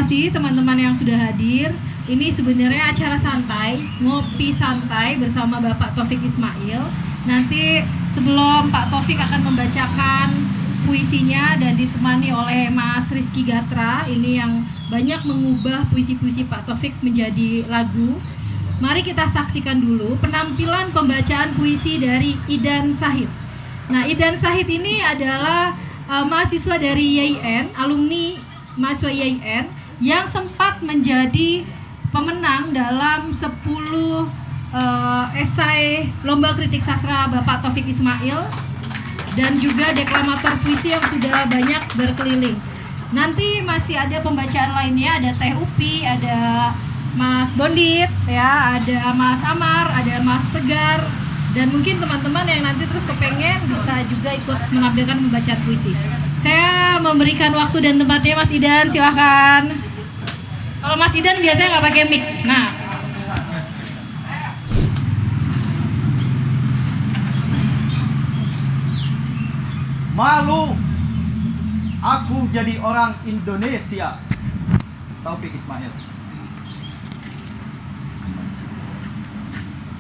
kasih teman-teman yang sudah hadir. Ini sebenarnya acara santai, ngopi santai bersama Bapak Taufik Ismail. Nanti sebelum Pak Taufik akan membacakan puisinya dan ditemani oleh Mas Rizky Gatra, ini yang banyak mengubah puisi-puisi Pak Taufik menjadi lagu. Mari kita saksikan dulu penampilan pembacaan puisi dari Idan Sahid. Nah, Idan Sahid ini adalah mahasiswa dari YIN, alumni mahasiswa YIN yang sempat menjadi pemenang dalam 10 esai Lomba Kritik Sastra Bapak Taufik Ismail dan juga deklamator puisi yang sudah banyak berkeliling. Nanti masih ada pembacaan lainnya, ada Teh Upi, ada Mas Bondit, ya, ada Mas Amar, ada Mas Tegar, dan mungkin teman-teman yang nanti terus kepengen bisa juga ikut menampilkan pembacaan puisi. Saya memberikan waktu dan tempatnya Mas Idan, silahkan. Kalau Mas Idan biasanya nggak pakai mic. Nah, malu aku jadi orang Indonesia. Taufik Ismail.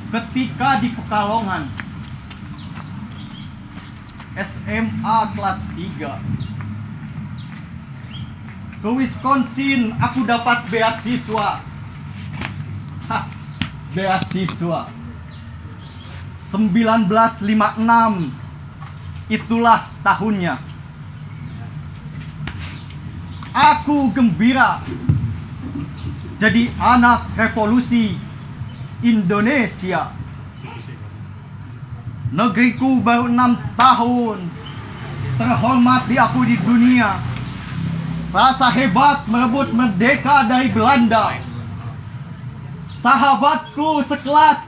Ketika di Pekalongan SMA kelas 3 ke Wisconsin, aku dapat beasiswa. Beasiswa 1956, itulah tahunnya. Aku gembira jadi anak revolusi Indonesia. Negeriku baru 6 tahun, terhormat di aku di dunia. Rasa hebat merebut merdeka dari Belanda. Sahabatku sekelas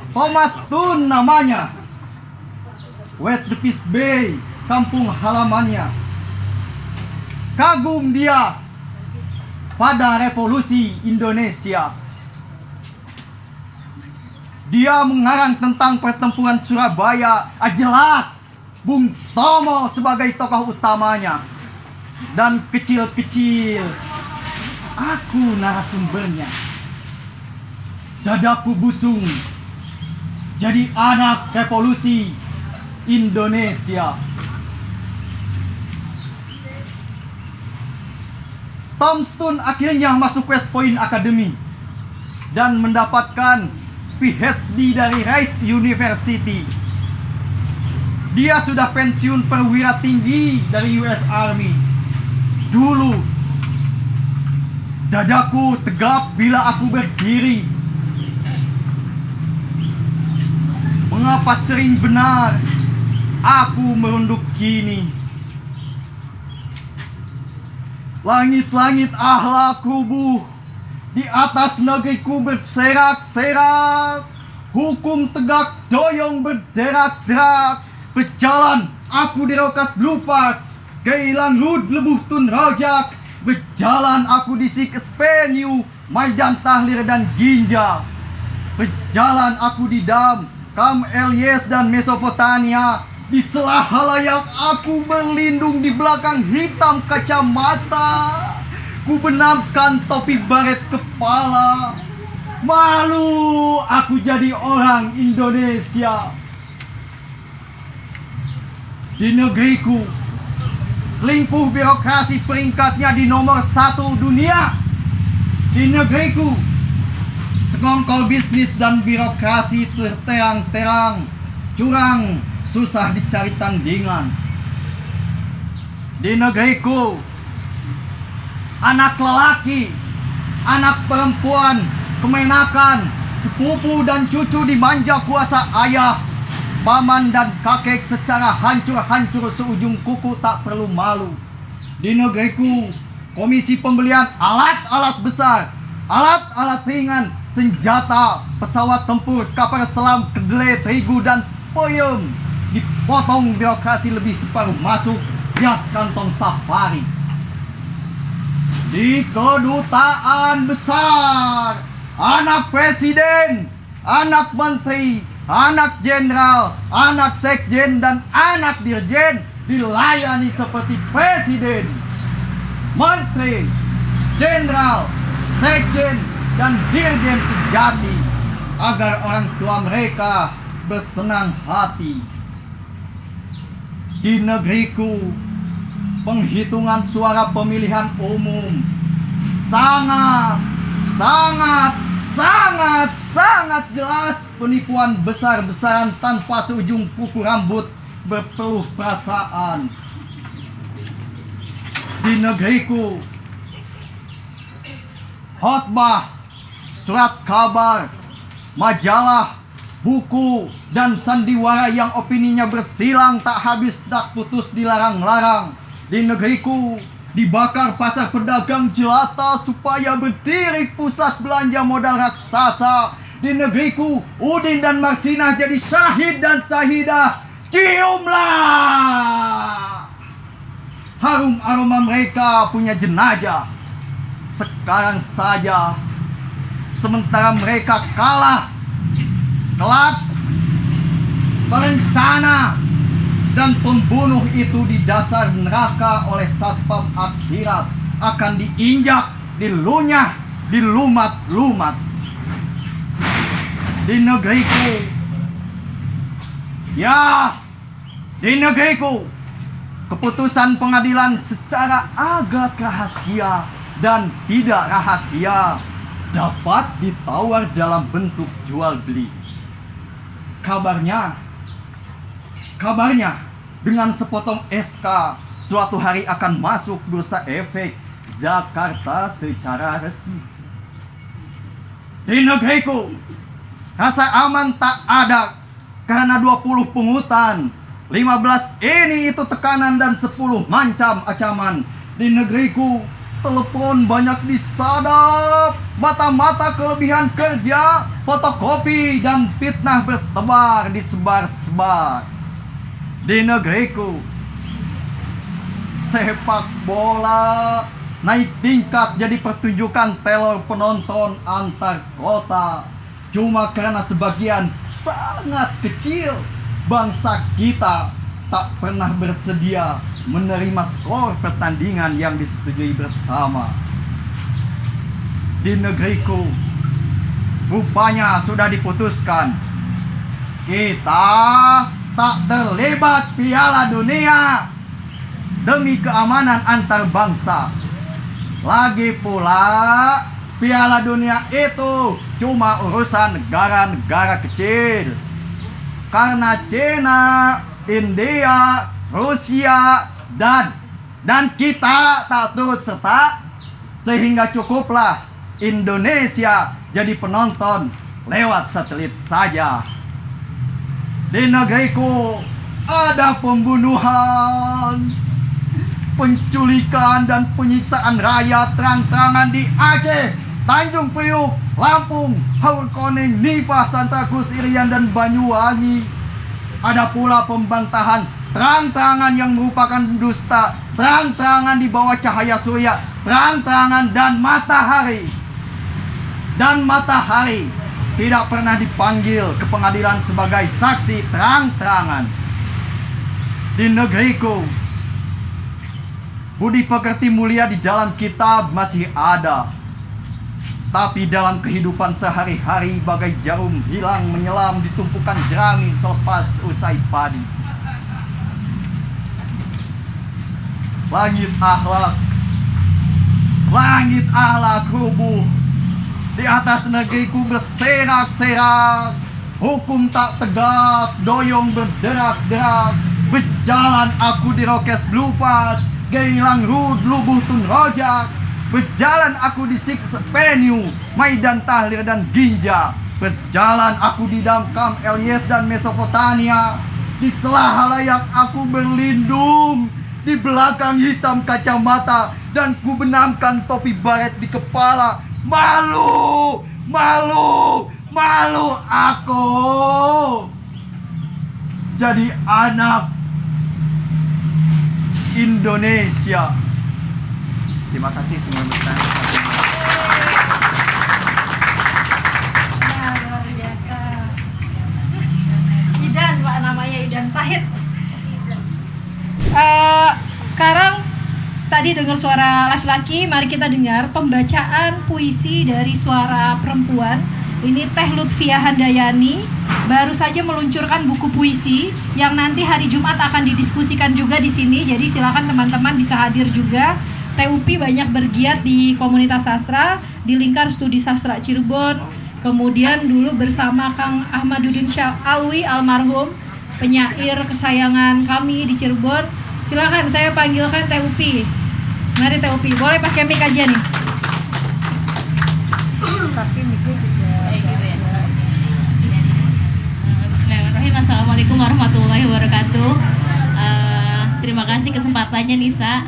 Thomas Tun namanya. Wet the Peace Bay, kampung halamannya. Kagum dia pada revolusi Indonesia. Dia mengarang tentang pertempuran Surabaya. Jelas Bung Tomo sebagai tokoh utamanya. Dan kecil-kecil aku narasumbernya. Dadaku busung jadi anak revolusi Indonesia. Tom Stone akhirnya masuk West Point Academy dan mendapatkan PhD dari Rice University. Dia sudah pensiun perwira tinggi dari US Army. Dulu dadaku tegap bila aku berdiri. Mengapa sering benar aku merunduk kini? Langit-langit ahlak rubuh, di atas negeriku berserak-serak. Hukum tegak doyong berderak-derak. Berjalan aku di rokas Bluepark, Keilang Rud Lebuh Tun Rojak. Berjalan aku di Sikespenyu, Maidan Tahlir dan Ginjal. Berjalan aku di Dam, Kam Elias dan Mesopotamia. Di sela halayak aku berlindung di belakang hitam kacamata. Ku benamkan topi baret kepala. Malu aku jadi orang Indonesia. Di negeriku, selingkuh birokrasi peringkatnya di nomor 1 dunia. Di negeriku, sekongkol bisnis dan birokrasi terterang-terang. Curang susah dicari tandingan. Di negeriku, anak lelaki, anak perempuan, kemenakan, sepupu dan cucu dimanja kuasa ayah, paman dan kakek secara hancur-hancur seujung kuku tak perlu malu. Di negeriku, komisi pembelian alat-alat besar, alat-alat ringan, senjata, pesawat tempur, kapal selam, kedelai, terigu dan peyem dipotong birokrasi lebih separuh masuk jas kantong safari. Di kedutaan besar, anak presiden, anak menteri, anak jenderal, anak sekjen dan anak dirjen dilayani seperti presiden, menteri, jenderal, sekjen, dan dirjen sejati agar orang tua mereka bersenang hati. Di negeriku, penghitungan suara pemilihan umum sangat jelas penipuan besar-besaran tanpa seujung kuku rambut berpeluh perasaan. Di negeriku, khotbah, surat kabar, majalah, buku, dan sandiwara yang opininya bersilang tak habis tak putus dilarang-larang. Di negeriku, dibakar pasar pedagang jelata supaya berdiri pusat belanja modal raksasa. Di negeriku, Udin dan Marsinah jadi syahid dan sahidah. Ciumlah! Harum aroma mereka punya jenazah sekarang saja, sementara mereka kalah, kelak berencana dan pembunuh itu di dasar neraka oleh satpam akhirat akan diinjak, dilunyah, dilumat-lumat. Di negeriku, di negeriku, keputusan pengadilan secara agak rahasia dan tidak rahasia dapat ditawar dalam bentuk jual beli. Kabarnya dengan sepotong SK suatu hari akan masuk bursa efek Jakarta secara resmi. Di negeriku, rasa aman tak ada karena 20 pungutan, 15 ini itu tekanan dan 10 macam ancaman. Di negeriku, telepon banyak disadap, mata-mata kelebihan kerja, fotokopi dan fitnah bertebar disebar-sebar. Di negeriku, sepak bola naik tingkat jadi pertunjukan telur penonton antar kota. Cuma karena sebagian sangat kecil bangsa kita tak pernah bersedia menerima skor pertandingan yang disetujui bersama. Di negeriku, rupanya sudah diputuskan kita tak terlibat Piala Dunia demi keamanan antar bangsa. Lagi pula, Piala Dunia itu cuma urusan negara-negara kecil. Karena China, India, Rusia, dan kita tak turut serta, sehingga cukuplah Indonesia jadi penonton lewat satelit saja. Di negeriku ada pembunuhan, penculikan dan penyiksaan rakyat terang-terangan di Aceh, Tanjung Priuk, Lampung, Haurkoning, Nipah, Santa Cruz, Irian, dan Banyuwangi. Ada pula pembantahan terang-terangan yang merupakan dusta, terang-terangan di bawah cahaya surya, terang-terangan dan matahari tidak pernah dipanggil ke pengadilan sebagai saksi terang-terangan. Di negeriku, budi pekerti mulia di dalam kitab masih ada, tapi dalam kehidupan sehari-hari bagai jarum hilang menyelam di tumpukan jerami selepas usai padi. Langit akhlak rubuh. Di atas negeriku berserak-serak, hukum tak tegak, doyong berderak-derak. Berjalan aku di Rokes Blue Patch, Geylang Road, Lubuh Tun Rojak. Berjalan aku di Six Venue, Maidan Tahrir dan Ginja. Berjalan aku di Damkam, Elias dan Mesopotamia. Di sela halayak aku berlindung, di belakang hitam kacamata, dan ku benamkan topi baret di kepala. Malu aku jadi anak Indonesia. Terima kasih semua besar. Luar biasa. Idan, Pak, namanya Idan Sahid. Sekarang tadi dengar suara laki-laki, mari kita dengar pembacaan puisi dari suara perempuan. Ini Teh Lutfiah Handayani baru saja meluncurkan buku puisi yang nanti hari Jumat akan didiskusikan juga di sini. Jadi silakan teman-teman bisa hadir juga. Teh Upi banyak bergiat di komunitas sastra, di Lingkar Studi Sastra Cirebon. Kemudian dulu bersama Kang Ahmaduddin Syalwi almarhum, penyair kesayangan kami di Cirebon. Silakan saya panggilkan Teh Upi. Mari Teh Upi, boleh pakai mic aja nih. Bismillahirrahmanirrahim. Assalamualaikum warahmatullahi wabarakatuh. Terima kasih kesempatannya Nisa.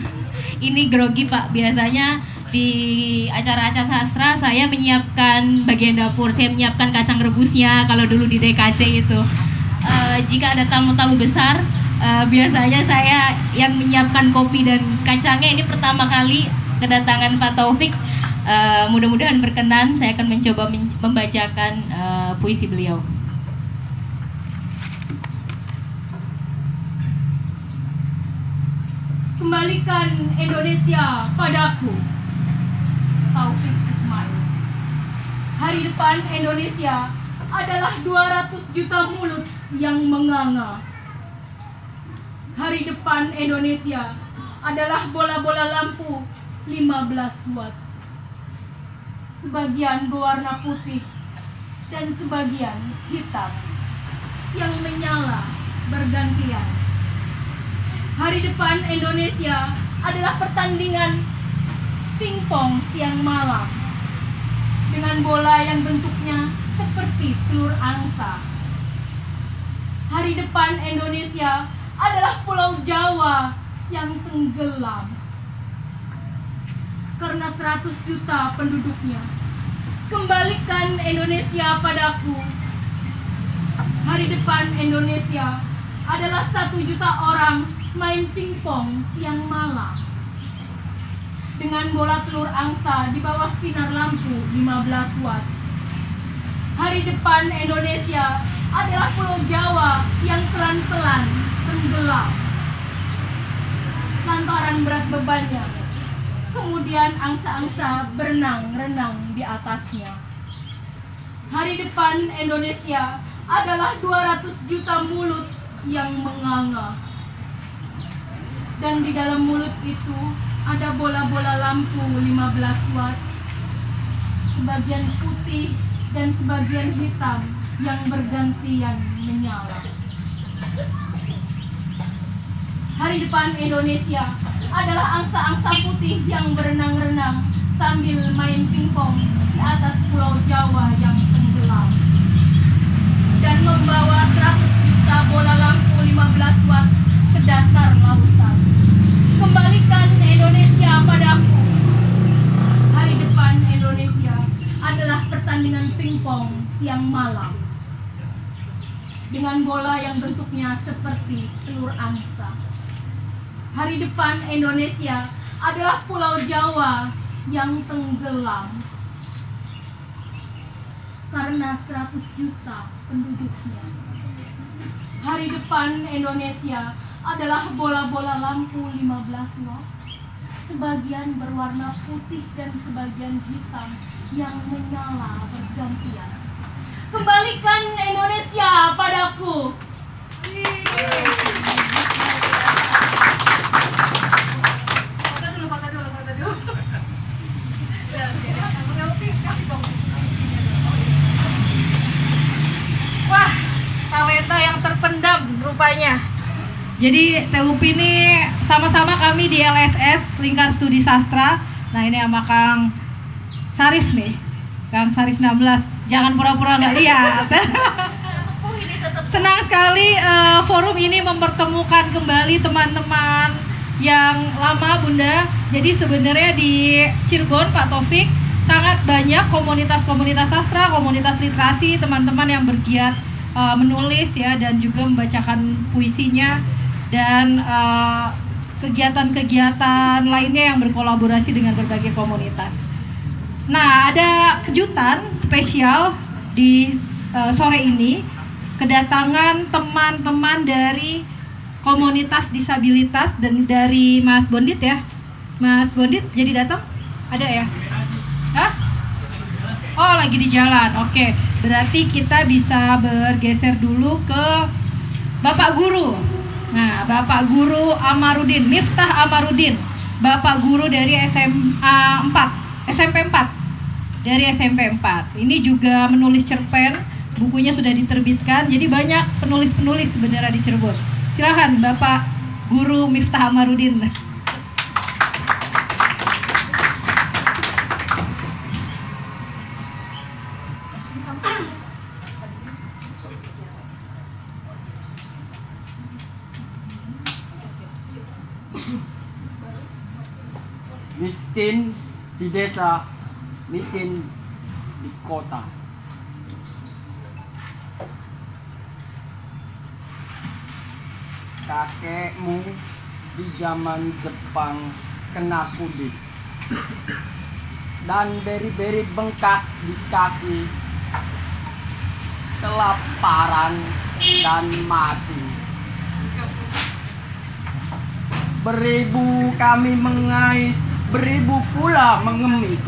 Ini grogi Pak, biasanya di acara-acara sastra saya menyiapkan bagian dapur, saya menyiapkan kacang rebusnya kalau dulu di DKC itu. Jika ada tamu-tamu besar, biasanya saya yang menyiapkan kopi dan kacangnya. Ini pertama kali kedatangan Pak Taufik. Mudah-mudahan berkenan, saya akan mencoba membacakan puisi beliau. Kembalikan Indonesia padaku, Taufik Ismail. Hari depan Indonesia adalah 200 juta mulut yang menganga. Hari depan Indonesia adalah bola-bola lampu 15 watt. Sebagian berwarna putih dan sebagian hitam yang menyala bergantian. Hari depan Indonesia adalah pertandingan pingpong siang malam dengan bola yang bentuknya seperti telur angsa. Hari depan Indonesia adalah Pulau Jawa yang tenggelam karena 100 juta penduduknya. Kembalikan Indonesia padaku. Hari depan Indonesia adalah 1 juta orang main pingpong siang malam dengan bola telur angsa di bawah sinar lampu 15 watt. Hari depan Indonesia adalah Pulau Jawa yang pelan-pelan tenggelam lantaran berat bebannya. Kemudian angsa-angsa berenang-renang di atasnya. Hari depan Indonesia adalah 200 juta mulut yang menganga. Dan di dalam mulut itu ada bola-bola lampu 15 watt, sebagian putih dan sebagian hitam yang bergantian menyala. Hari depan Indonesia adalah angsa-angsa putih yang berenang-renang sambil main pingpong di atas Pulau Jawa yang tenggelam dan membawa 100 juta bola lampu 15 watt ke dasar lautan. Kembalikan Indonesia padaku. Hari depan Indonesia adalah pertandingan pingpong siang malam dengan bola yang bentuknya seperti telur angsa. Hari depan Indonesia adalah Pulau Jawa yang tenggelam karena 100 juta penduduknya. Hari depan Indonesia adalah bola-bola lampu 15 watt, sebagian berwarna putih dan sebagian hitam yang menyala bergantian. Kembalikan Indonesia padaku. Wah, talenta yang terpendam rupanya. Jadi Teh Upi ini sama-sama kami di LSS, Lingkar Studi Sastra. Nah ini sama Kang Sarif nih, Kang Sarif 16. Jangan pura-pura nggak lihat. Senang sekali forum ini mempertemukan kembali teman-teman yang lama Bunda. Jadi sebenarnya di Cirebon Pak Taufik sangat banyak komunitas-komunitas sastra, komunitas literasi, teman-teman yang bergiat menulis ya dan juga membacakan puisinya dan kegiatan-kegiatan lainnya yang berkolaborasi dengan berbagai komunitas. Nah, ada kejutan spesial di sore ini, kedatangan teman-teman dari komunitas disabilitas dan dari Mas Bondit ya. Mas Bondit jadi datang? Ada ya? Hah? Oh, lagi di jalan. Oke, berarti kita bisa bergeser dulu ke Bapak Guru. Nah, Bapak Guru Amarudin, Miftah Amarudin. Bapak Guru dari SMA 4, SMP 4. Dari SMP 4. Ini juga menulis cerpen, bukunya sudah diterbitkan. Jadi banyak penulis-penulis sebenarnya di Cirebon. Silahkan Bapak Guru Miftah Amarudin. Miskin di desa, miskin di kota. Kakekmu di zaman Jepang kena kudis dan beri-beri bengkak di kaki, kelaparan dan mati. Beribu kami mengais, beribu pula mengemis.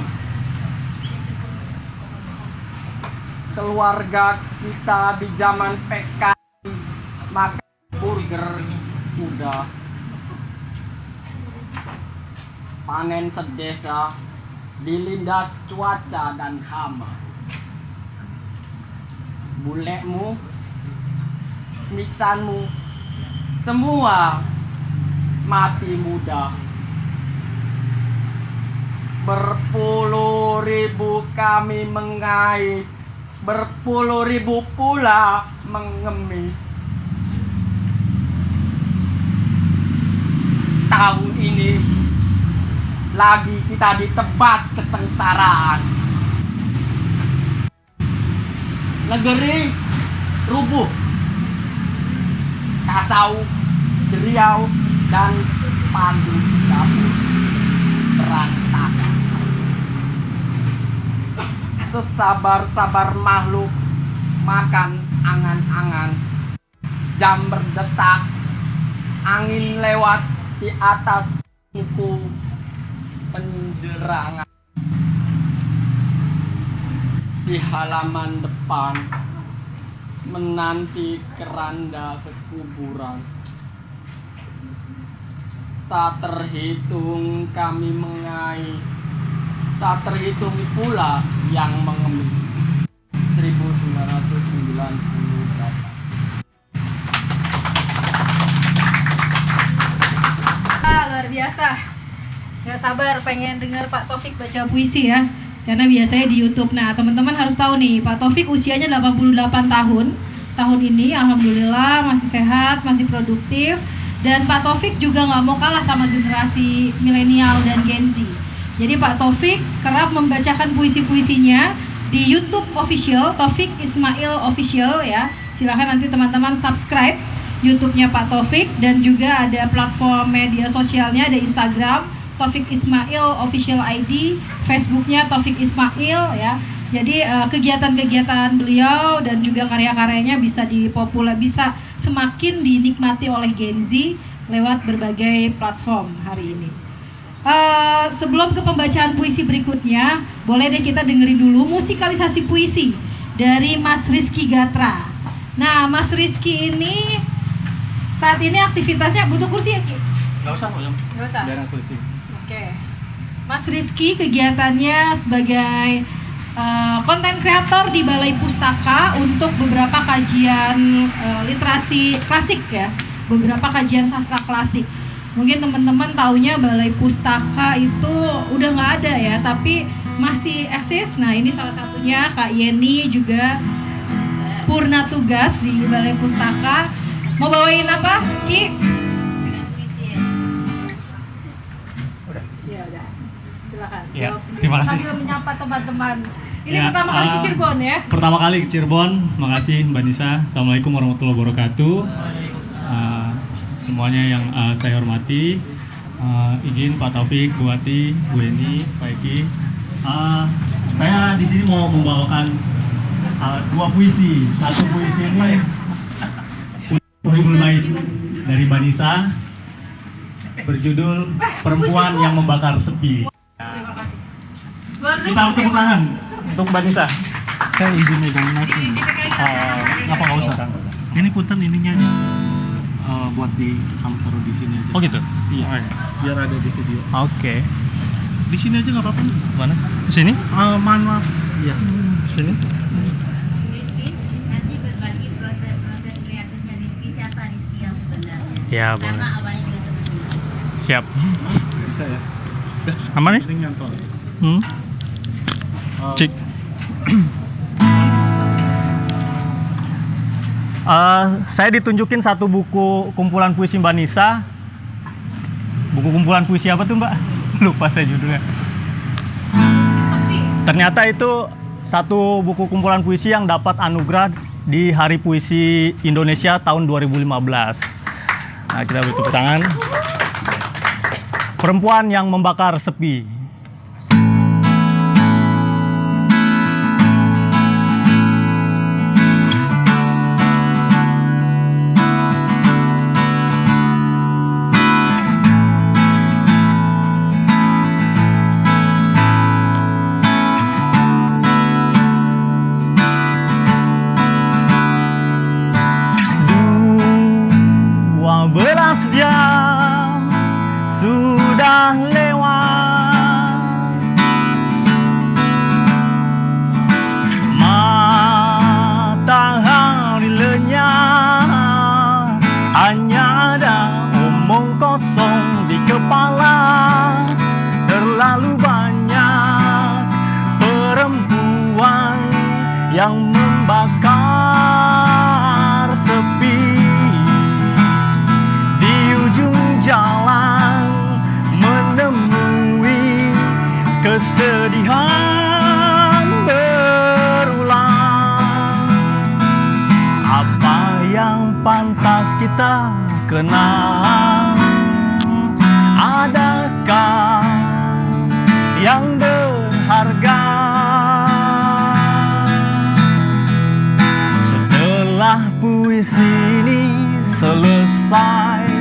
Keluarga kita di zaman PKI makan burger kuda. Panen sedesa dilindas cuaca dan hama. Bulekmu, nisanmu, semua mati muda. Berpuluh ribu kami mengais, berpuluh ribu pula mengemis. Tahun ini lagi kita ditebas kesengsaraan. Negeri rubuh, kasau, jeriau, dan pandu kabur berantakan. Sesabar-sabar makhluk makan angan-angan. Jam berdetak, angin lewat di atas buku penjerangan. Di halaman depan menanti keranda ke kuburan. Tak terhitung kami mengais, tak terhitung pula yang mengemis. 1998. Luar biasa. Gak sabar pengen dengar Pak Taufik baca puisi ya. Karena biasanya di YouTube. Nah, teman-teman harus tahu nih, Pak Taufik usianya 88 tahun. Tahun ini alhamdulillah masih sehat, masih produktif. Dan Pak Taufik juga nggak mau kalah sama generasi milenial dan Gen Z. Jadi Pak Taufik kerap membacakan puisi-puisinya di YouTube official, Taufik Ismail Official ya. Silahkan nanti teman-teman subscribe YouTube-nya Pak Taufik. Dan juga ada platform media sosialnya, ada Instagram Taufik Ismail Official ID, Facebooknya Taufik Ismail ya. Jadi kegiatan-kegiatan beliau dan juga karya-karyanya bisa bisa semakin dinikmati oleh Gen Z lewat berbagai platform hari ini. Sebelum ke pembacaan puisi berikutnya, boleh deh kita dengerin dulu musikalisasi puisi dari Mas Rizky Gatra. Nah, Mas Rizky ini saat ini aktivitasnya butuh kursi ya, Ki? Nggak usah, Nggak usah. biar kursi. Oke. Mas Rizky kegiatannya sebagai konten kreator di Balai Pustaka untuk beberapa kajian literasi klasik ya, beberapa kajian sastra klasik. Mungkin teman-teman taunya Balai Pustaka itu udah nggak ada ya, tapi masih eksis. Nah, ini salah satunya Kak Yeni juga purna tugas di Balai Pustaka. Mau bawain apa, Ki? Ya udah, silakan Ya, jawab sendiri terima kasih. sambil menyapa teman-teman. Ini Ya, pertama kali ke Cirebon ya? Pertama kali ke Cirebon, makasih Mbak Nisa. Assalamualaikum warahmatullahi wabarakatuh. Semuanya yang saya hormati, izin Pak Taufik, Bu Wati, Bu Eni, Pak Eki. Saya di sini mau membawakan dua puisi. Satu puisi ini Sohibul Bait dari Mbak Nisa. berjudul Perempuan yang Membakar Sepi. Terima kasih. Kita harus tepuk tangan untuk Mbak Nisa. Saya izin megang mic ini. Apa nggak usah? Ini punten ininya aja. Buat di kamu taruh di sini aja. Oh gitu? Iya. Oh, iya. Biar ada di video. Oke. Di sini aja nggak apa-apa. Mana? Di sini? Maaf. Iya. Sini. Rizky, nanti berbagi proses kreatifnya Rizky, siapa Rizky yang sebenarnya? Ya, Karena boleh. awalnya juga teman-teman. Siap. Bisa ya? Aman nih? Ini nyantol. Cik. Saya ditunjukin satu buku kumpulan puisi Mbak Nisa. Buku kumpulan puisi apa tuh Mbak? Lupa saya judulnya. Ternyata itu satu buku kumpulan puisi yang dapat anugerah di Hari Puisi Indonesia tahun 2015. Nah, kita beri tepuk tangan. Perempuan yang Membakar Sepi. Belas jam sudah lewat, matahari lenyap, hanya ada omong kosong di kepala. Terlalu banyak perempuan yang membakar sepi. Jalan menemui kesedihan berulang. Apa yang pantas kita kenang? Adakah yang berharga? Setelah puisi ini selesai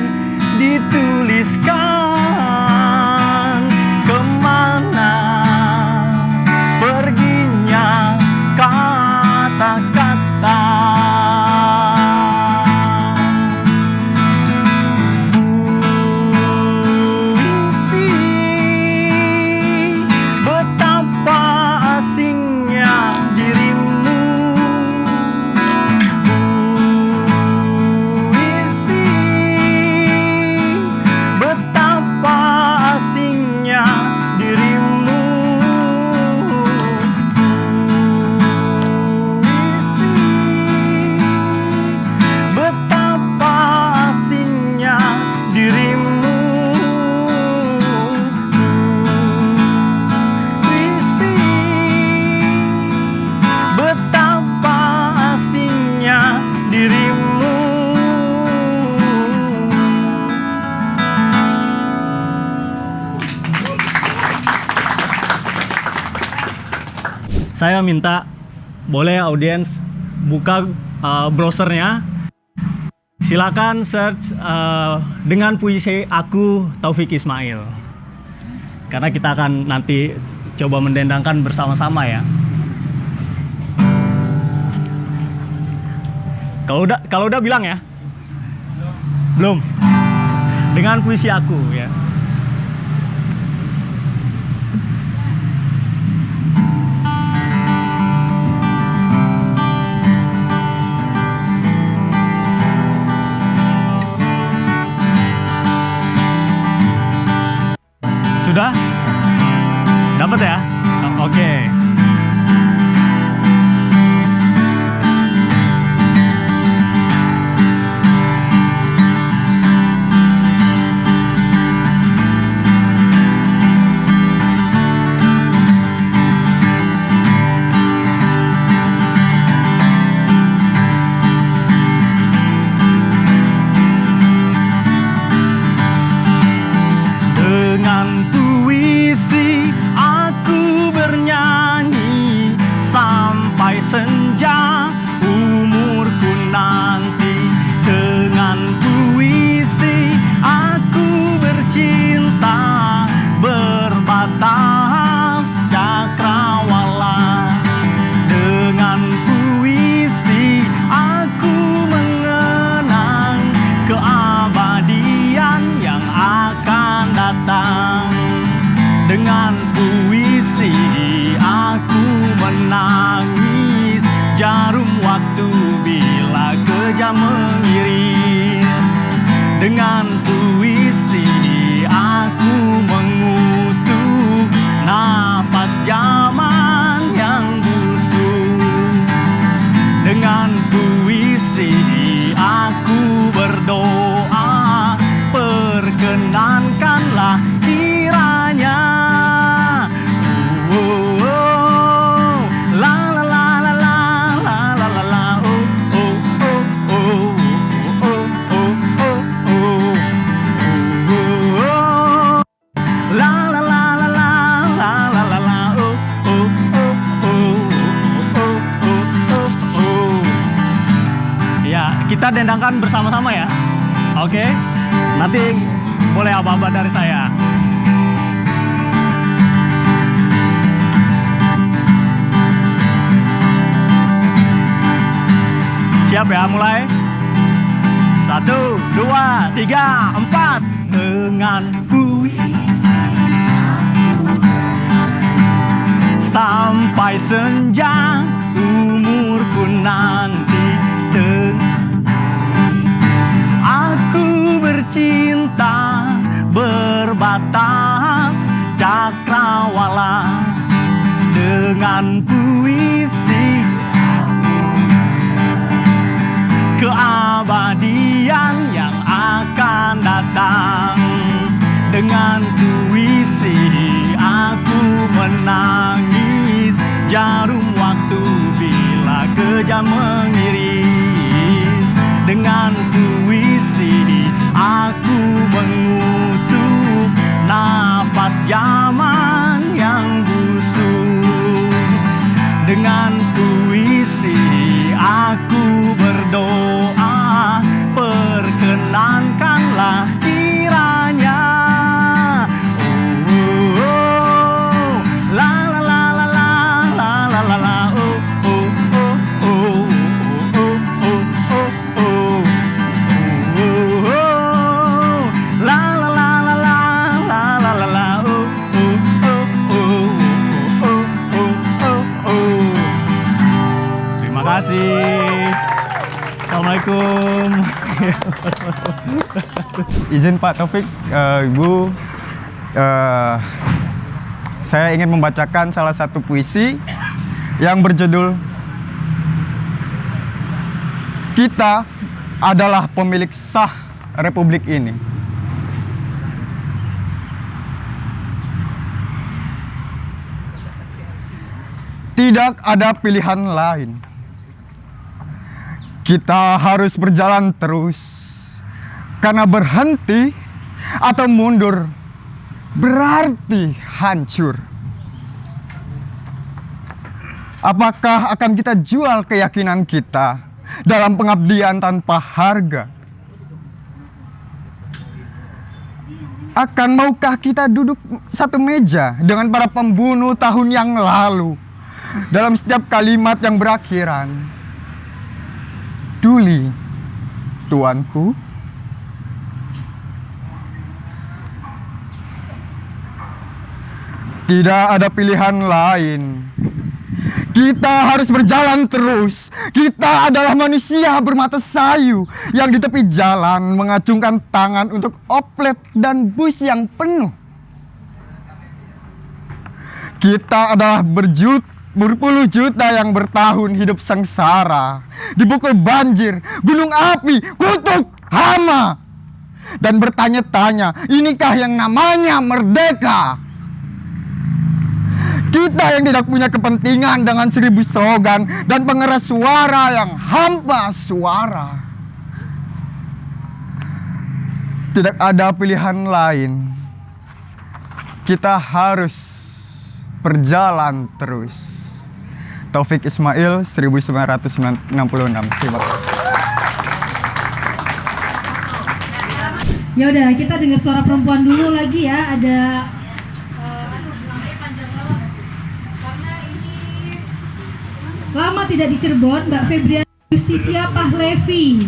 dituliskan, kemana perginya kata-kata? Puisi, betapa asingnya dirimu. Saya minta boleh audiens buka browsernya. Silakan search dengan puisi aku Taufik Ismail. Karena kita akan nanti coba mendendangkan bersama-sama ya. Kalau udah bilang ya. Belum. Dengan puisi aku ya. Sudah? Dapat ya? Oke. waktu bila kejam mengiris. Dengan puisi aku mengutuk nafas zaman yang busuk. Dengan puisi aku berdoa, perkenankanlah kiranya. Kita dendangkan bersama-sama ya. Oke. Nanti boleh aba-aba dari saya. Siap ya, mulai. 1, 2, 3, 4. Dengan puisi sampai senja umurku nanti. Aku bercinta berbatas cakrawala dengan puisi keabadian yang akan datang. Dengan puisi aku menangis jarum waktu bila kejam mengiris. Dengan puisi aku mengutuk nafas zaman yang busuk. Dengan puisi aku berdoa, perkenankanlah kiranya. Assalamualaikum. Izin Pak Taufik, Ibu, saya ingin membacakan salah satu puisi yang berjudul Kita adalah pemilik sah Republik ini. Tidak ada pilihan lain. Kita harus berjalan terus, karena berhenti atau mundur berarti hancur. Apakah akan kita jual keyakinan kita dalam pengabdian tanpa harga? Maukah kita duduk satu meja dengan para pembunuh tahun yang lalu dalam setiap kalimat yang berakhiran Duli, tuanku? Tidak ada pilihan lain. Kita harus berjalan terus. Kita adalah manusia bermata sayu yang di tepi jalan mengacungkan tangan untuk oplet dan bus yang penuh. Kita adalah berpuluh juta yang bertahun hidup sengsara, dipukul banjir, gunung api, kutuk, hama, dan bertanya-tanya, inikah yang namanya merdeka? Kita yang tidak punya kepentingan dengan 1000 slogan dan pengeras suara yang hampa suara. Tidak ada pilihan lain. Kita harus berjalan terus. Taufik Ismail, 1966. Terima kasih. Ya udah, kita dengar suara perempuan dulu lagi ya. Ada karena ini lama tidak di Cirebon, Mbak Febriana Justisia Pahlevi.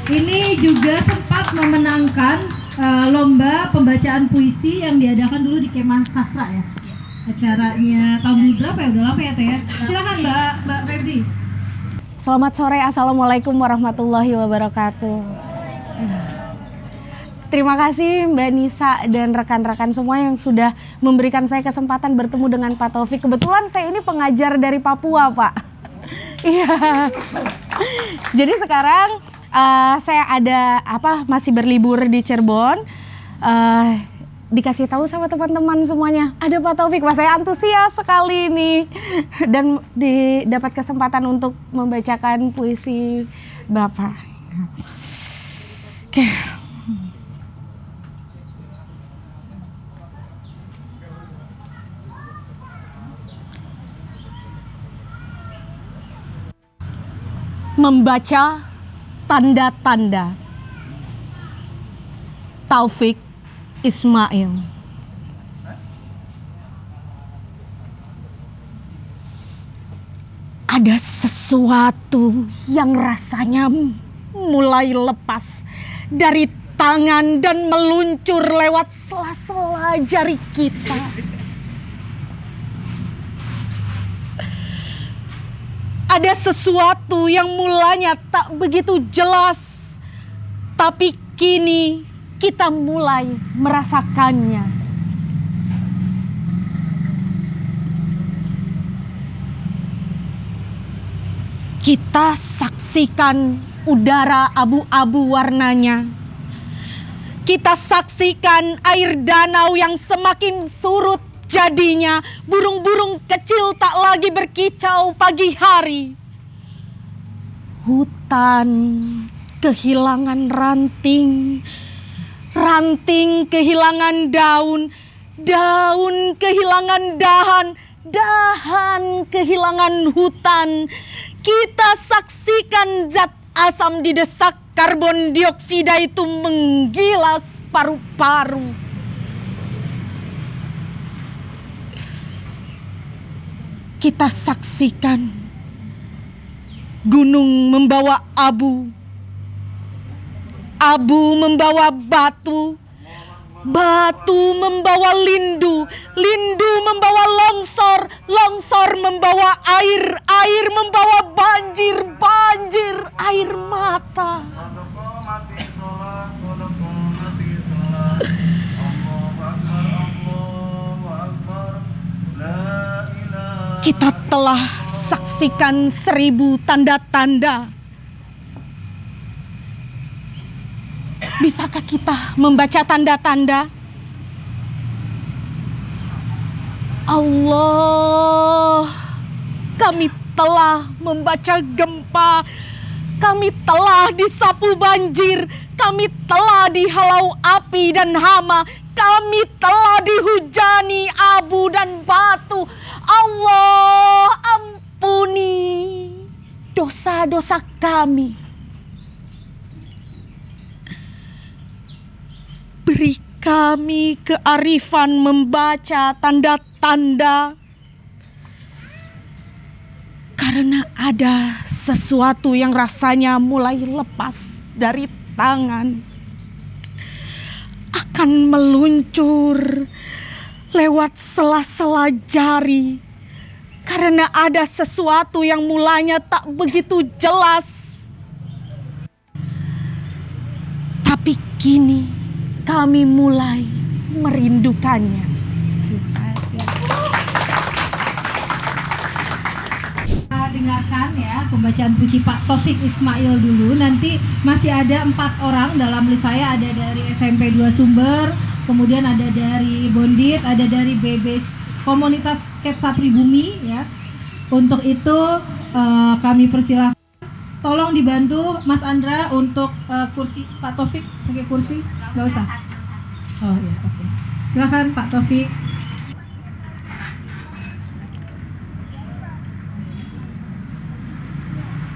Ini juga sempat memenangkan lomba pembacaan puisi yang diadakan dulu di Kemah Sastra ya. Acaranya tahun berapa ya? Udah lama ya Teh ya. Silakan Mbak Febri. Selamat sore, Assalamualaikum warahmatullahi wabarakatuh. Terima kasih Mbak Nisa dan rekan-rekan semua yang sudah memberikan saya kesempatan bertemu dengan Pak Taufik. Kebetulan saya ini pengajar dari Papua, Pak. Iya. Jadi sekarang saya ada masih berlibur di Cirebon. Dikasih tahu sama teman-teman semuanya, ada Pak Taufik. Wah, saya antusias sekali ini dan dapat kesempatan untuk membacakan puisi Bapak. Oke. Membaca tanda-tanda. Taufik Ismail. Ada sesuatu yang rasanya mulai lepas dari tangan dan meluncur lewat sela-sela jari kita. Ada sesuatu yang mulanya tak begitu jelas, tapi kini kita mulai merasakannya. Kita saksikan udara abu-abu warnanya. Kita saksikan air danau yang semakin surut jadinya. Burung-burung kecil tak lagi berkicau pagi hari. Hutan kehilangan ranting. Ranting kehilangan daun, daun kehilangan dahan, dahan kehilangan hutan. Kita saksikan zat asam di desak karbon dioksida itu menggilas paru-paru. Kita saksikan gunung membawa abu. Abu membawa batu, batu membawa lindu, lindu membawa longsor, longsor membawa air, air membawa banjir, banjir air mata. Kita telah saksikan 1000 tanda-tanda. Bisakah kita membaca tanda-tanda? Allah, kami telah membaca gempa, kami telah disapu banjir, kami telah dihalau api dan hama, kami telah dihujani abu dan batu. Allah, ampuni dosa-dosa kami. Beri kami kearifan membaca tanda-tanda. Karena ada sesuatu yang rasanya mulai lepas dari tangan. Akan meluncur lewat sela-sela jari. Karena ada sesuatu yang mulanya tak begitu jelas. Tapi kini kami mulai merindukannya. Kita dengarkan ya pembacaan puisi Pak Taufik Ismail dulu. Nanti masih ada 4 orang dalam list saya. Ada dari SMP 2 Sumber, kemudian ada dari Bondit, ada dari BB Komunitas Sketsa Pribumi ya. Untuk itu kami persilahkan. Tolong dibantu Mas Andra untuk kursi Pak Taufik pakai kursi. Nggak usah. Oh iya, oke. Silakan Pak Taufik.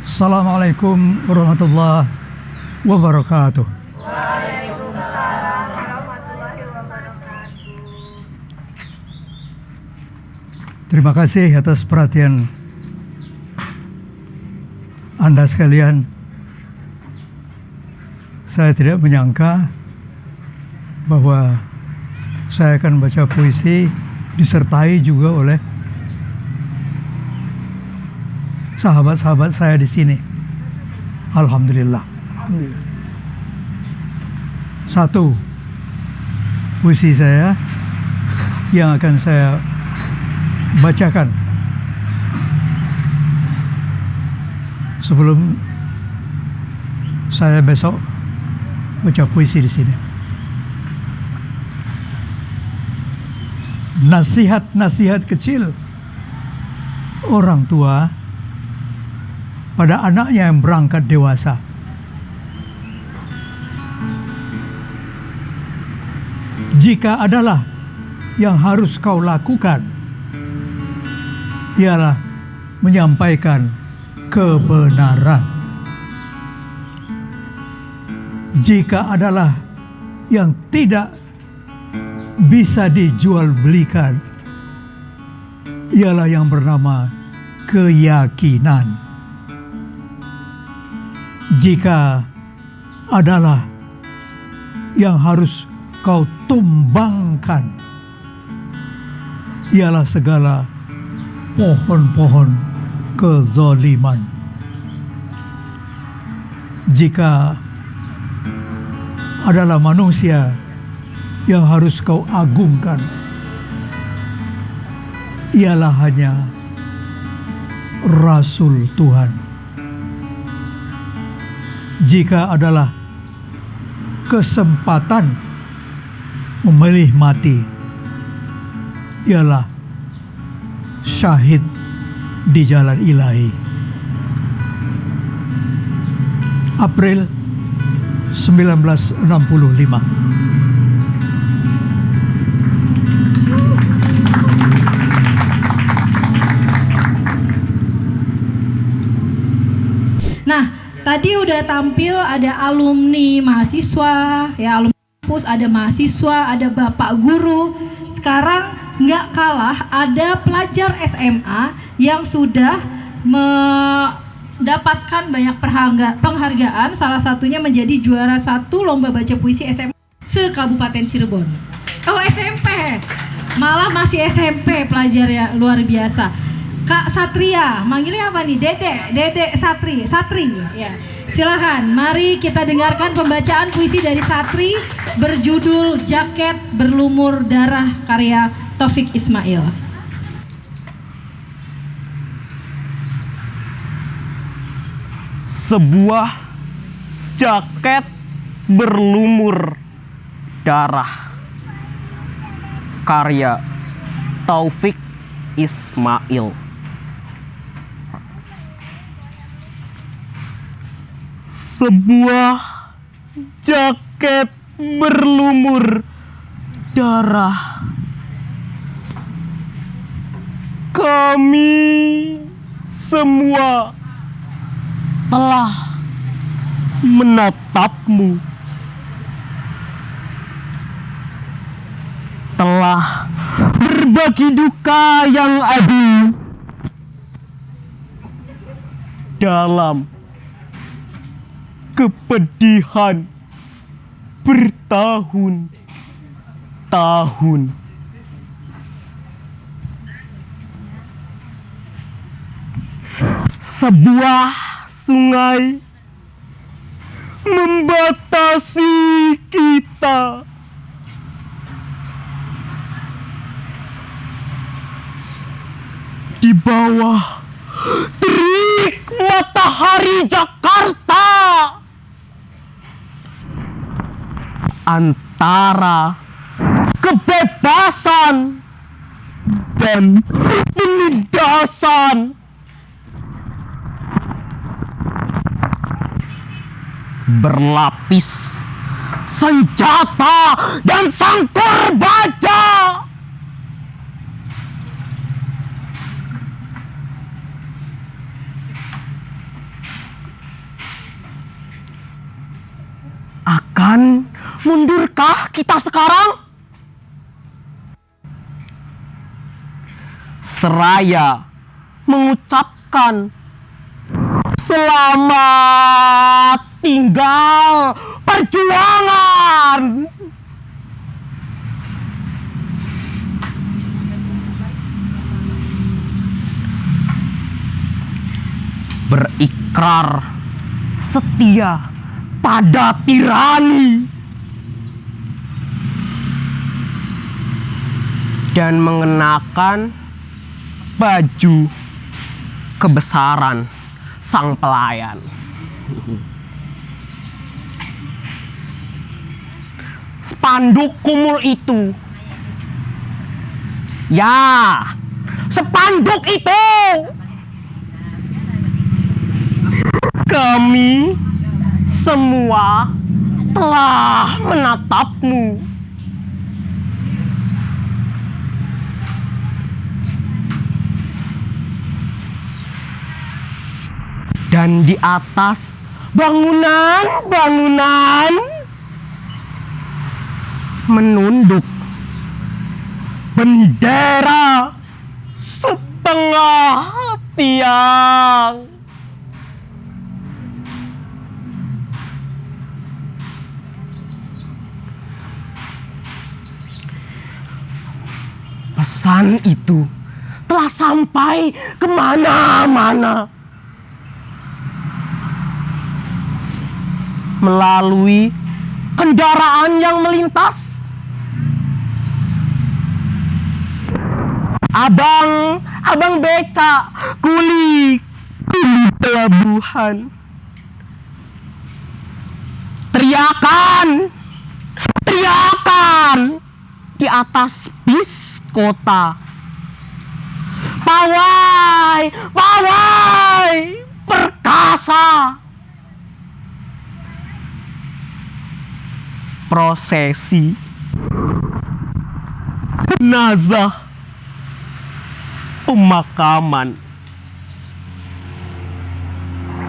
Assalamualaikum warahmatullahi wabarakatuh. Waalaikumsalam warahmatullahi wabarakatuh. Terima kasih atas perhatian Anda sekalian. Saya tidak menyangka bahwa saya akan baca puisi disertai juga oleh sahabat-sahabat saya di sini. Alhamdulillah. Alhamdulillah. Satu, puisi saya yang akan saya bacakan sebelum saya besok baca puisi di sini. Nasihat-nasihat kecil orang tua pada anaknya yang berangkat dewasa. Jika adalah yang harus kau lakukan, ialah menyampaikan kebenaran. Jika adalah yang tidak bisa dijual belikan, ialah yang bernama keyakinan. Jika adalah yang harus kau tumbangkan, ialah segala pohon-pohon kezaliman. Jika adalah manusia yang harus kau agungkan, ialah hanya Rasul Tuhan. Jika adalah kesempatan memilih mati, ialah syahid di jalan ilahi. April 1965. Nah, tadi udah tampil ada alumni mahasiswa, ya alumni kampus, ada mahasiswa, ada bapak guru. Sekarang nggak kalah ada pelajar SMA yang sudah mendapatkan banyak penghargaan. Salah satunya menjadi juara 1 lomba baca puisi SMA se-Kabupaten Cirebon. Oh, SMP, malah masih SMP pelajarnya, luar biasa. Kak Satria, manggilnya apa nih? Dede Satri, ya. Silahkan, mari kita dengarkan pembacaan puisi dari Satri berjudul Jaket Berlumur Darah karya Taufik Ismail. Sebuah jaket berlumur darah karya Taufik Ismail. Sebuah jaket berlumur darah. Kami semua telah menatapmu, telah berbagi duka yang adil dalam kepedihan bertahun-tahun. Sebuah sungai membatasi kita. Di bawah terik matahari Jakarta, antara kebebasan dan penindasan, berlapis senjata dan sangkur baja. Akan mundurkah kita sekarang? Seraya mengucapkan selamat tinggal perjuangan. berikrar setia pada tirani dan mengenakan baju kebesaran sang pelayan. Spanduk kumul itu, ya, spanduk itu, kami semua telah menatapmu. Dan di atas bangunan-bangunan menunduk bendera setengah tiang. Pesan itu telah sampai kemana-mana. Melalui kendaraan yang melintas. Abang beca, kuli di pelabuhan. Teriakan di atas bis kota. Pawai perkasa. Prosesi jenazah pemakaman.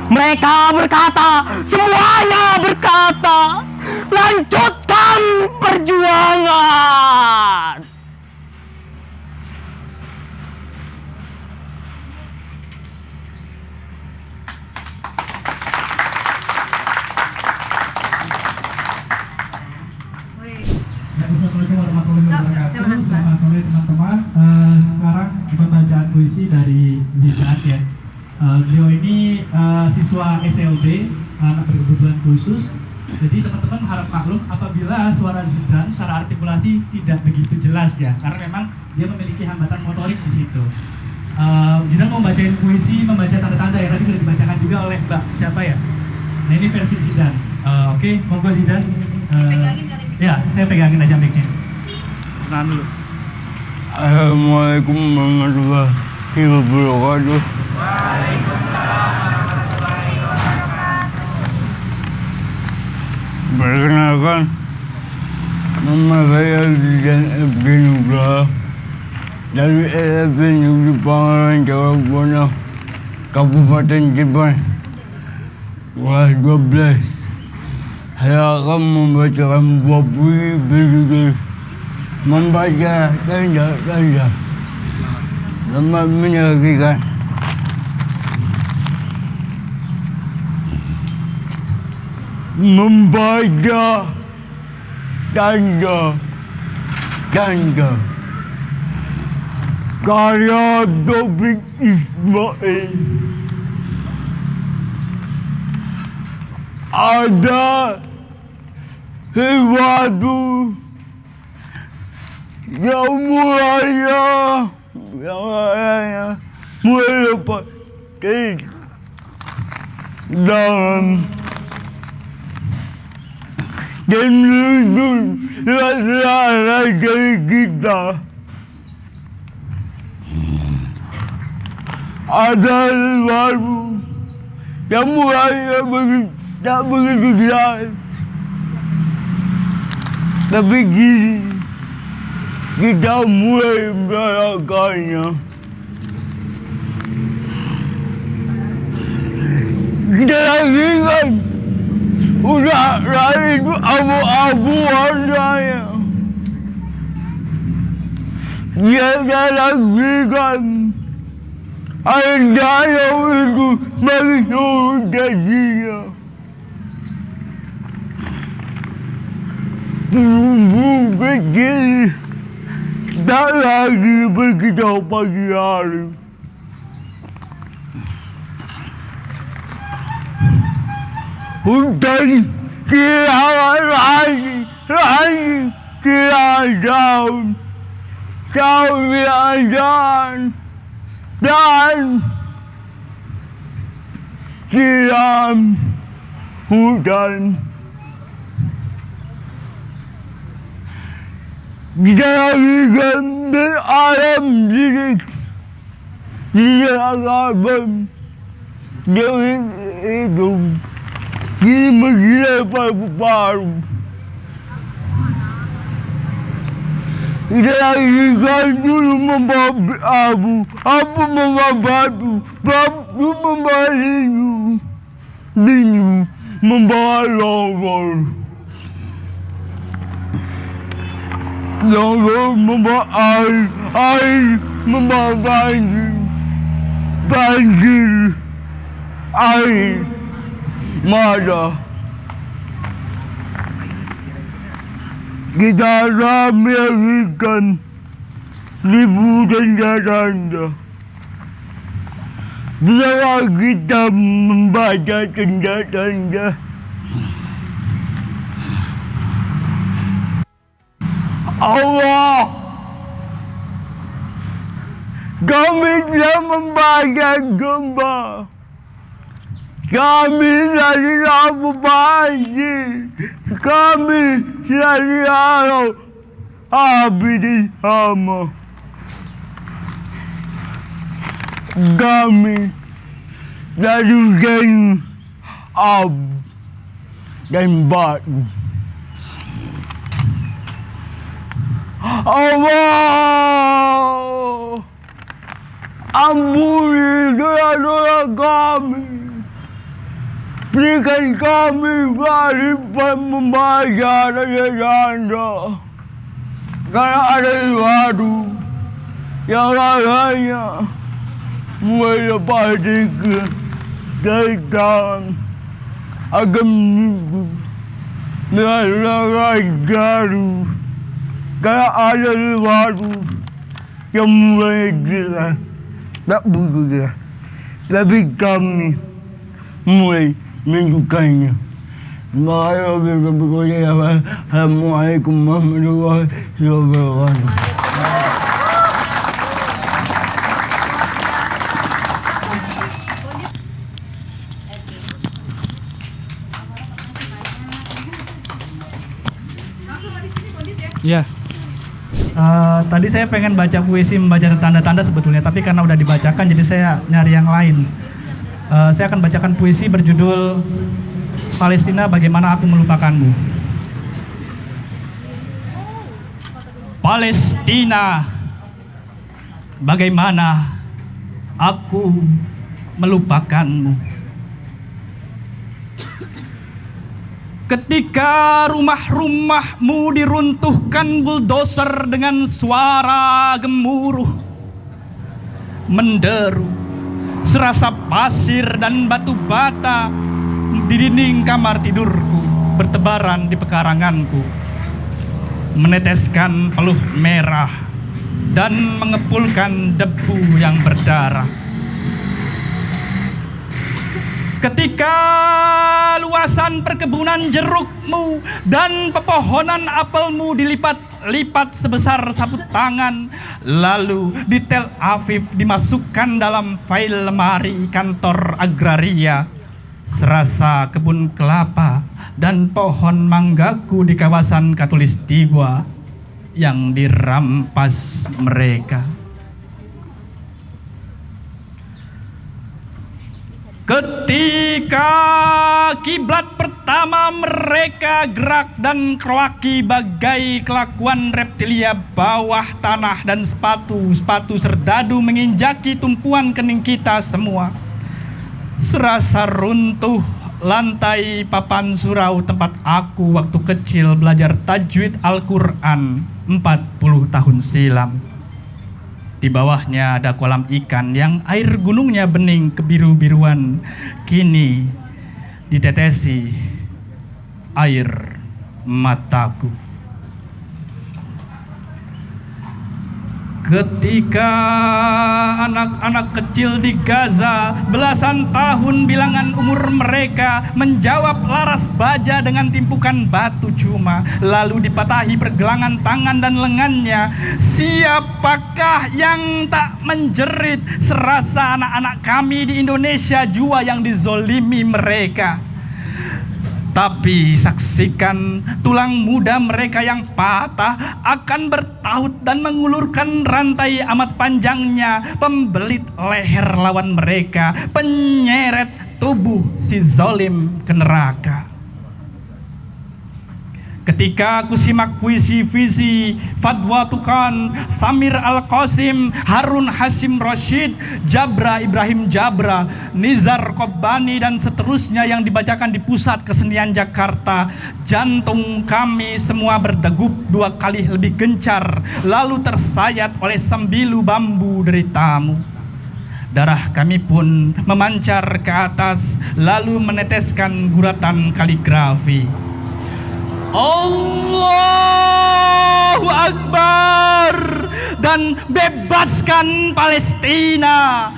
Mereka berkata, semuanya berkata, lanjutkan perjuangan. Assalamualaikum warahmatullahi wabarakatuh. Selamat sore teman-teman. Sekarang pembacaan puisi dari Zidan ya. Beliau ini siswa SLB, anak berkebutuhan khusus. Jadi teman-teman harap maklum apabila suara Zidan secara artikulasi tidak begitu jelas ya, karena memang dia memiliki hambatan motorik di situ. Zidan mau bacain puisi, membaca tanda-tanda yang tadi sudah dibacakan juga oleh Mbak siapa ya? Nah ini versi Zidan. Oke, monggo Zidan. Ya, saya pegangin aja mic-nya. Tahan dulu. Assalamualaikum warahmatullahi wabarakatuh. Perkenalkan, nama saya Zidan Ebgen Nugraha dari SMP Negeri Pangaran Jawabwana, Kabupaten Jepang, kelas 12. Saya akan membacakan buah puisi berjudul Membaca Tanda-Tanda Selamat menyaksikan. Membaca tanda-tanda karya Taufik Ismail. Ada sesuatu yang mulai lepas dalam dan menuju lara dari kita. Ada sesuatu yang mulai tak begitu jelas, tapi kini kita mulai merasakannya. Kita lagi kan udah lari itu abu-abu warnanya. Kita lagi kan ada yang itu menurut gajinya. Burung kecil tak lagi berkicau pagi hari. hutan lagi daun dan siram hutan. Kita lagi gambar alam diri alam dari itu kini menggila paru-paru. Kita lagi dulu membawa abu membawa batu membawa lindu membawa lorong membawa air membawa banjir air mata. Kita ramekan liputan tanda. Bila kita membaca tanda-tanda, Allah, kami telah membaca gambar. Kami dari Abu Bakar, kami dari Allah Abidin Hama. Kami dari Gen Ab dan Batu. Allah, ampuni dosa-dosa kami. Berikan kami kearifan membaca tanda-tanda. Karena ada sesuatu yang rasanya melepas dari tangan akan minggu dengan garu. Karena ada sesuatu yang mulai jelas tak bergerak, tapi kami mulai menunjukkannya. Assalamualaikum warahmatullahi wabarakatuh. Ya. Tadi saya pengen baca puisi membaca tanda-tanda sebetulnya, tapi karena udah dibacakan jadi saya nyari yang lain. Saya akan bacakan puisi berjudul Palestina, Bagaimana Aku Melupakanmu. Palestina, bagaimana aku melupakanmu. Ketika rumah-rumahmu diruntuhkan bulldozer dengan suara gemuruh, menderu, serasa pasir dan batu bata di dinding kamar tidurku bertebaran di pekaranganku, meneteskan peluh merah dan mengepulkan debu yang berdarah. Ketika luasan perkebunan jerukmu dan pepohonan apelmu dilipat-lipat sebesar sapu tangan, lalu di Tel Aviv dimasukkan dalam file lemari kantor agraria, serasa kebun kelapa dan pohon manggaku di kawasan Katulistiwa yang dirampas mereka. Ketika kiblat pertama mereka gerak dan kroaki bagai kelakuan reptilia bawah tanah dan sepatu serdadu menginjaki tumpuan kening kita semua. Serasa runtuh lantai papan surau tempat aku waktu kecil belajar tajwid Al-Quran 40 tahun silam. Di bawahnya ada kolam ikan yang air gunungnya bening kebiru-biruan, kini ditetesi air mataku. Ketika anak-anak kecil di Gaza, belasan tahun bilangan umur mereka, menjawab laras baja dengan timpukan batu cuma, lalu dipatahi pergelangan tangan dan lengannya. Siapakah yang tak menjerit serasa anak-anak kami di Indonesia jua yang dizolimi mereka? Tapi saksikan tulang muda mereka yang patah akan bertaut dan mengulurkan rantai amat panjangnya, pembelit leher lawan mereka, penyeret tubuh si zolim ke neraka. Ketika aku simak puisi-puisi Fatwa Tukan, Samir Al-Qasim, Harun Hasim Rashid, Jabra Ibrahim Jabra, Nizar Qobbani dan seterusnya yang dibacakan di Pusat Kesenian Jakarta, jantung kami semua berdegup 2 kali lebih gencar, lalu tersayat oleh sembilu bambu deritamu. Darah kami pun memancar ke atas, lalu meneteskan guratan kaligrafi. Allahu Akbar, dan bebaskan Palestina.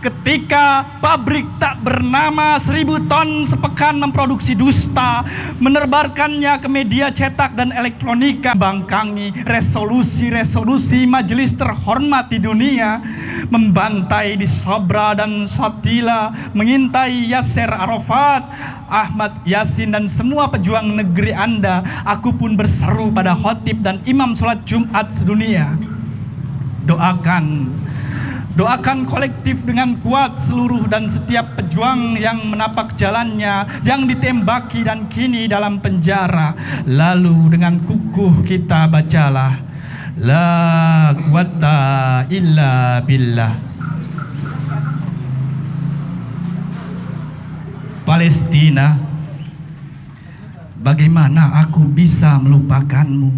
Ketika pabrik tak bernama 1000 ton sepekan memproduksi dusta, menebarkannya ke media cetak dan elektronika, bangkangi resolusi-resolusi majelis terhormat di dunia, membantai di Sabra dan Shatila, mengintai Yasser Arafat, Ahmad Yasin dan semua pejuang negeri Anda. Aku pun berseru pada khotib dan imam sholat Jumat sedunia. Doakan kolektif dengan kuat seluruh dan setiap pejuang yang menapak jalannya, yang ditembaki dan kini dalam penjara. Lalu dengan kukuh kita bacalah, la quwata illa billah. Palestina, bagaimana aku bisa melupakanmu?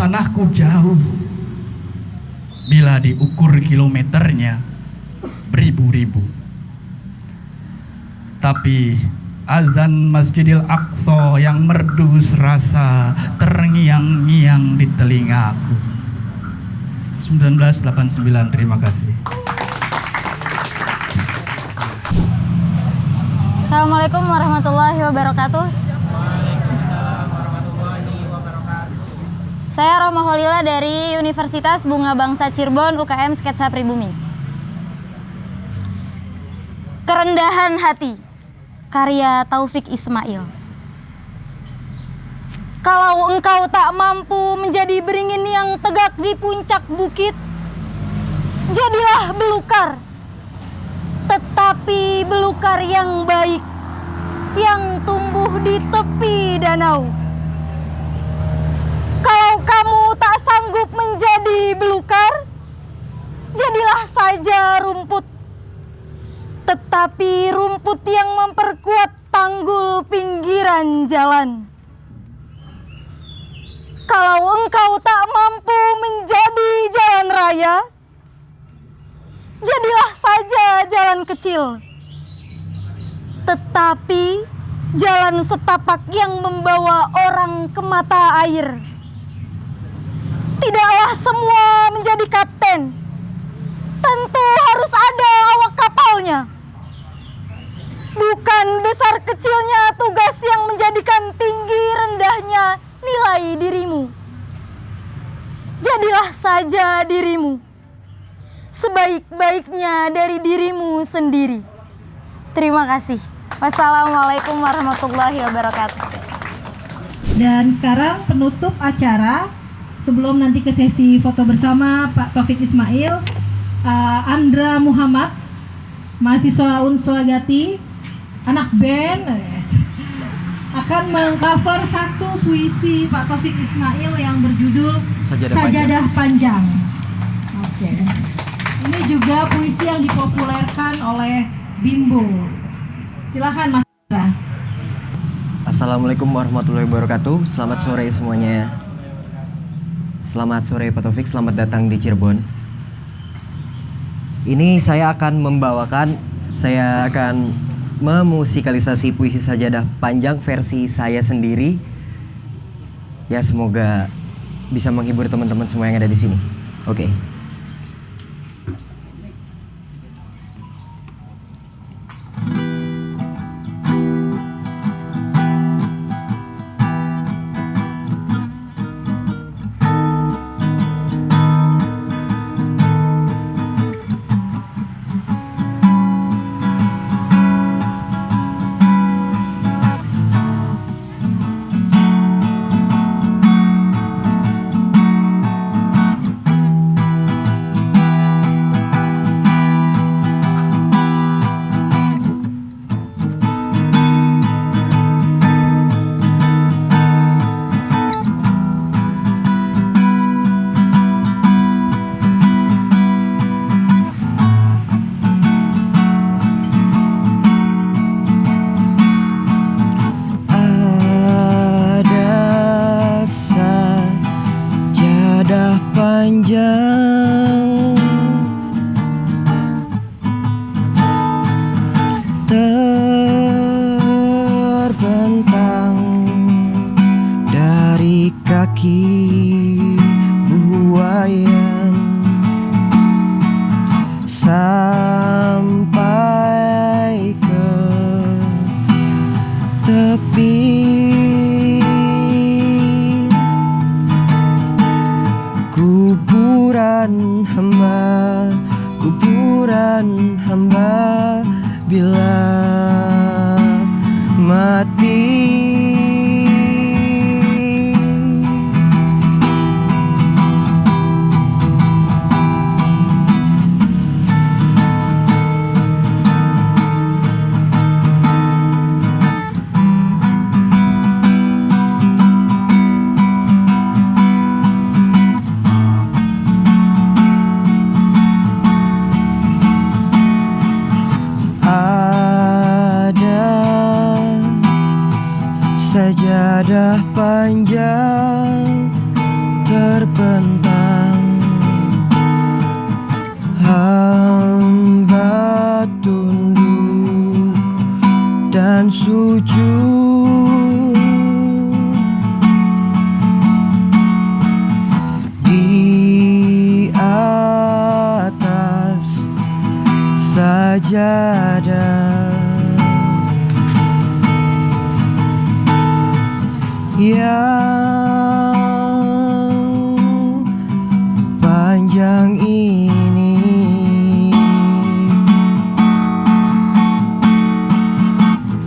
Tanahku jauh, bila diukur kilometernya beribu-ribu. Tapi azan Masjidil Aqsa yang merdu serasa terngiang-ngiang di telingaku. 1989, terima kasih. Assalamualaikum warahmatullahi wabarakatuh. Saya Roma Holila dari Universitas Bunga Bangsa Cirebon, UKM Sketsa Pribumi. Kerendahan Hati, karya Taufik Ismail. Kalau engkau tak mampu menjadi beringin yang tegak di puncak bukit, jadilah belukar, tetapi belukar yang baik, yang tumbuh di tepi danau. Kalau kamu tak sanggup menjadi belukar, jadilah saja rumput, tetapi rumput yang memperkuat tanggul pinggiran jalan. Kalau engkau tak mampu menjadi jalan raya, jadilah saja jalan kecil, tetapi jalan setapak yang membawa orang ke mata air. Tidaklah semua menjadi kapten, tentu harus ada awak kapalnya. Bukan besar kecilnya tugas yang menjadikan tinggi rendahnya nilai dirimu. Jadilah saja dirimu, sebaik-baiknya dari dirimu sendiri. Terima kasih. Wassalamualaikum warahmatullahi wabarakatuh. Dan sekarang penutup acara, sebelum nanti ke sesi foto bersama Pak Taufik Ismail, Andra Muhammad, mahasiswa Unswa Gati, anak band, akan mengcover satu puisi Pak Taufik Ismail yang berjudul Sajadah Panjang. Oke. Ini juga puisi yang dipopulerkan oleh Bimbo. Silahkan Mas Andra. Assalamualaikum warahmatullahi wabarakatuh. Selamat sore semuanya. Selamat sore Pak Taufik, selamat datang di Cirebon. Ini saya akan memusikalisasi puisi Sajadah Panjang versi saya sendiri. Ya semoga bisa menghibur teman-teman semua yang ada di sini. Oke. Panjang terbentang dari kaki buayan sampai ke tepi. Kuburan hamba bila mati. Sajadah panjang terbentang, hamba tunduk dan sujud di atas sajadah yang panjang ini.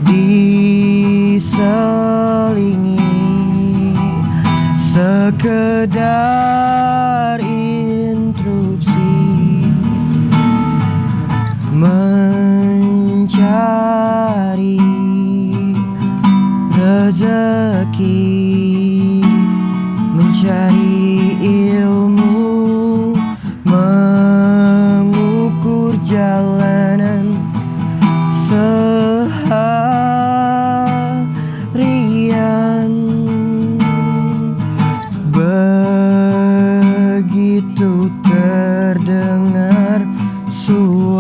Diselingi sekedar interupsi mencari rezeki, mencari ilmu, mengukur jalanan seharian. Begitu terdengar suara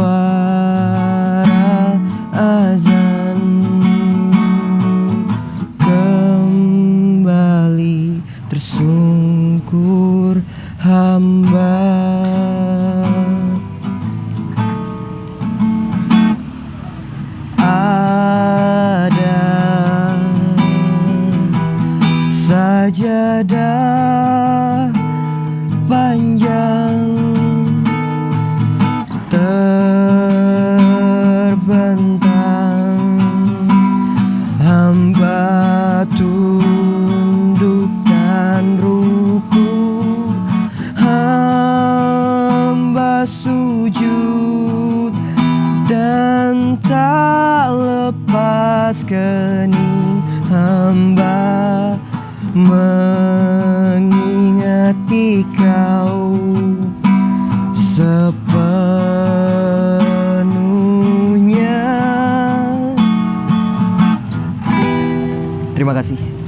azan, kembali tersungkur hamba. Ada sajadah panjang terbentang, hamba tunduk dan ruku, hamba sujud dan tak lepas kening, hamba mengingati kau sepenuhnya. Terima kasih.